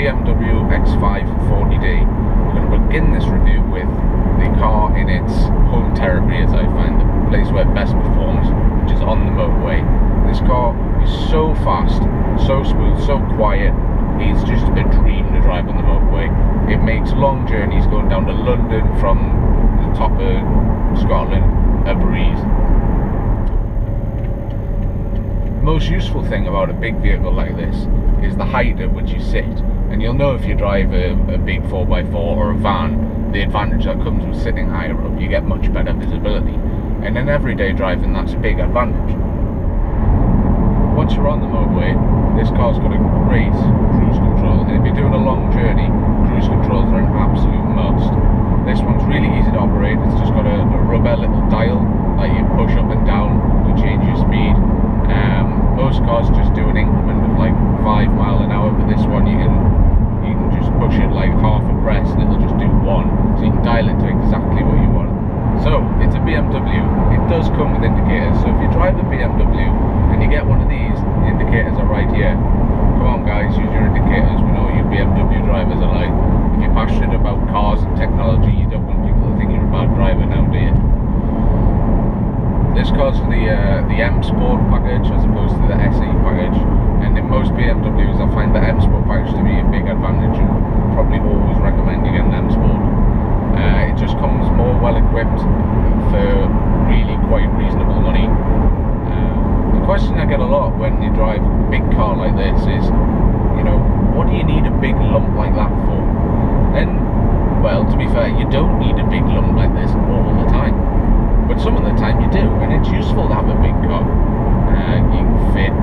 BMW X5 40D. We're going to begin this review with the car in its home territory, as I find, the place where it best performs, which is on the motorway. This car is so fast, so smooth, so quiet. It's just a dream to drive on the motorway. It makes long journeys going down to London from the top of Scotland a breeze. The most useful thing about a big vehicle like this is the height at which you sit, and you'll know if you drive a big 4x4 or a van, the advantage that comes with sitting higher up. You get much better visibility, and in everyday driving that's a big advantage. Once you're on the motorway, this car's got a great cruise control, and if you're doing a long journey, cruise controls are an absolute must. This one's really easy to operate. It's just got a rubber little dial that you push up and down to change your speed. Most cars just do an increment of like 5 miles an hour, but this one you can just push it like half a press and it'll just do 1, so you can dial it to exactly what you want. So it's a BMW. It does come with indicators, so if you drive a BMW and you get one of these, the indicators are right here. Come on guys, use your indicators. We know what you BMW drivers are like. If you're passionate about cars and technology, you don't want people to think you're a bad driver now, do you? This car's the M Sport package as opposed to the SE package, and in most BMWs I find the M Sport package to be a big advantage, and probably always recommend you get an M Sport. It just comes more well equipped for really quite reasonable money. The question I get a lot when you drive a big car like this is, you know, what do you need a big lump like that for? And well, to be fair, you don't need a big lump like this all the time. But some of the time you do, and it's useful to have a big car. You can fit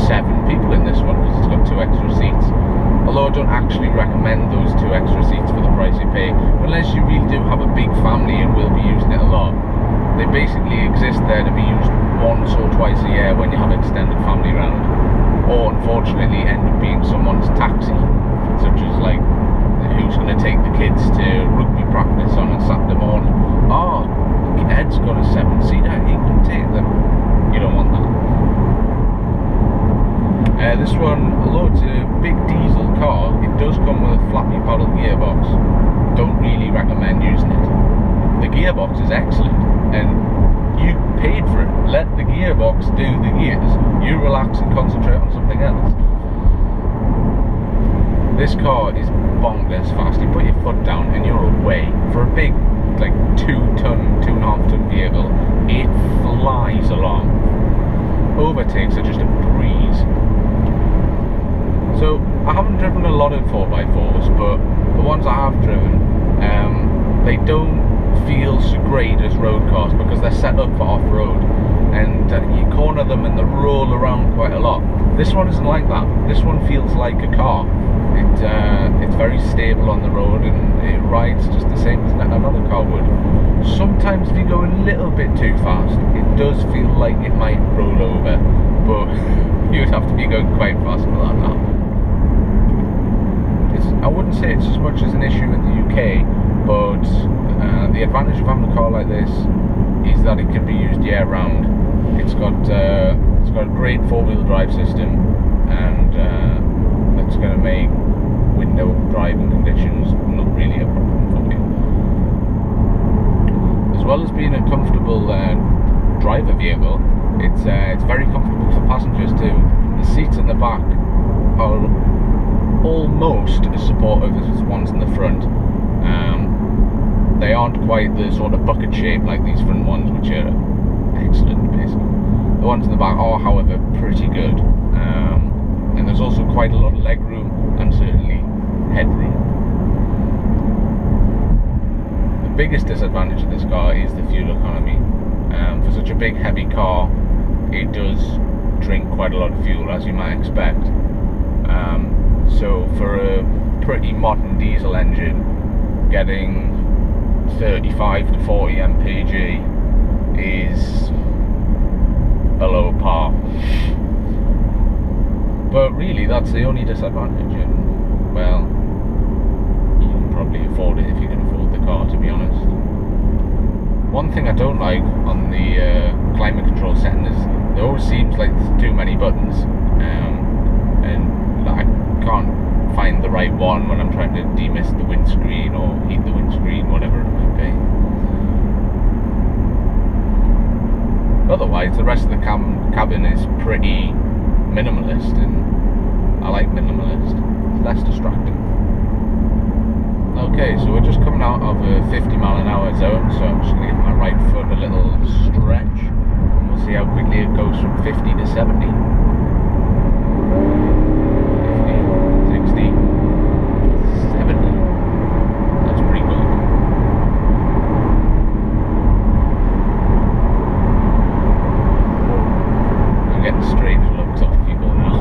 7 people in this one because it's got 2 extra seats. Although I don't actually recommend those 2 extra seats for the price you pay, unless you really do have a big family and will be using it a lot. They basically exist there to be used once or twice a year when you have extended family round, or unfortunately end up being someone's taxi, such as like who's going to take the kids to rugby practice on a Saturday morning. Oh, Ed's got a 7-seater, he can take them. You don't want that. This one, although it's a big diesel car, it does come with a flappy paddle gearbox. Don't really recommend using it. The gearbox is excellent, and you paid for it. Let the gearbox do the gears. You relax and concentrate on something else. This car is bonkers fast. You put your foot down and you're away. For a big, like 2.5 ton vehicle, it flies along. Overtakes are just a breeze. So I haven't driven a lot of 4x4s, but the ones I have driven, they don't feel so great as road cars because they're set up for off-road, and you corner them and they roll around quite a lot. This one isn't like that. This one feels like a car. It's very stable on the road, and it rides just the same as another car would. Sometimes if you go a little bit too fast, it does feel like it might roll over, but you'd have to be going quite fast for that now. I wouldn't say it's as much as an issue in the UK, but the advantage of having a car like this is that it can be used year round. It's got a great 4-wheel drive system, and that's going to make window driving conditions not really a problem for you. As well as being a comfortable driver vehicle, it's very comfortable for passengers too. The seats in the back are almost as supportive as the ones in the front. They aren't quite the sort of bucket shape like these front ones, which are excellent basically. The ones in the back are, however, pretty good. And there's also quite a lot of leg room and certainly headroom. The biggest disadvantage of this car is the fuel economy. For such a big heavy car, it does drink quite a lot of fuel, as you might expect. So for a pretty modern diesel engine, getting 35 to 40 mpg is below par. But really, that's the only disadvantage, and well, you can probably afford it if you can afford the car, to be honest. One thing I don't like on the climate control setting is there always seems like there's too many buttons, and I can't find find the right one when I'm trying to demist the windscreen or heat the windscreen, whatever it might be. Otherwise, the rest of the cabin is pretty minimalist, and I like minimalist. It's less distracting. Okay, so we're just coming out of a 50-mile-an-hour zone, so I'm just going to give my right foot a little stretch, and we'll see how quickly it goes from 50 to 70. 50, 60, 70. That's pretty good. I'm getting strange looks off people now.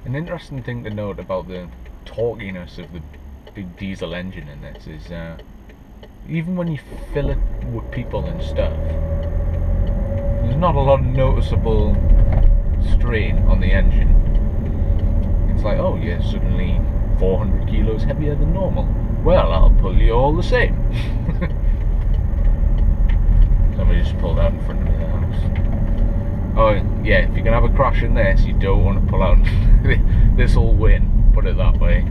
An interesting thing to note about the torquiness of the big diesel engine in this is even when you fill it with people and stuff, there's not a lot of noticeable strain on the engine. It's like, oh, you're suddenly 400 kilos heavier than normal. Well, I'll pull you all the same. Somebody just pulled out in front of me. Oh yeah, if you're gonna have a crash in this, you don't want to pull out. This will win, put it that way.